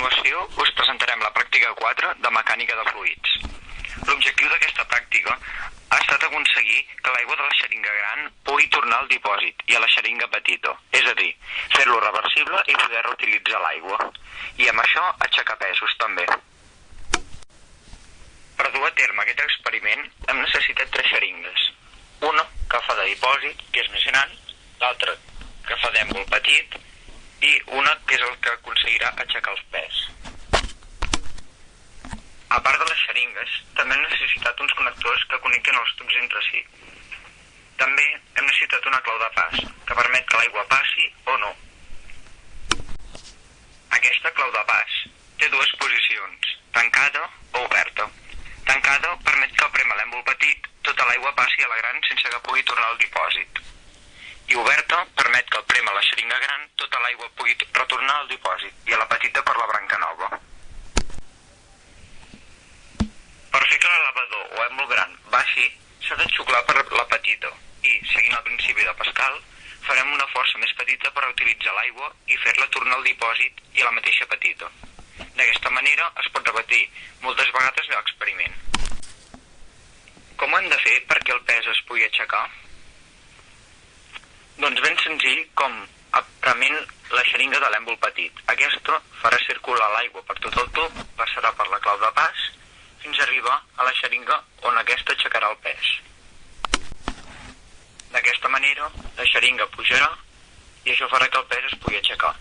continuació us presentarem la pràctica 4 de mecànica de fluids. L'objectiu d'aquesta pràctica ha estat aconseguir que l'aigua de la xeringa gran pugui tornar al dipòsit i a la xeringa petita, és a dir, fer-lo reversible i poder reutilitzar l'aigua. I amb això aixecar pesos també. Per dur a terme aquest experiment hem necessitat 3 xeringues. Una que fa de dipòsit, que és més gran, l'altra que fa d'èmbol petit i una que és el que aconseguirà aixecar els pes. A part de les xeringues, també hem necessitat uns connectors que connecten els tubs entre si. També hem necessitat una clau de pas, que permet que l'aigua passi o no. Aquesta clau de pas té 2 posicions, tancada o oberta. Tancada permet que al prémer l'èmbol petit tota l'aigua passi a la gran sense que pugui tornar al dipòsit. I oberta permet que al prémer la xeringa gran tota l'aigua pugui retornar al dipòsit i a la petita per la branca nova. Per fer que l'elevador o èmbol gran baixi, s'ha de xuclar per la petita i, seguint el principi de Pascal, farem una força més petita per utilitzar l'aigua i fer-la tornar al dipòsit i a la mateixa petita. D'aquesta manera es pot repetir moltes vegades l'experiment. Com ho hem de fer perquè el pes es pugui aixecar? Doncs ben senzill com prement la xeringa de l'èmbol petit. Aquesta farà circular l'aigua per tot el tub, passarà per la clau de pas, fins a arribar a la xeringa on aquesta aixecarà el pes. D'aquesta manera, la xeringa pujarà i això farà que el pes es pugui aixecar.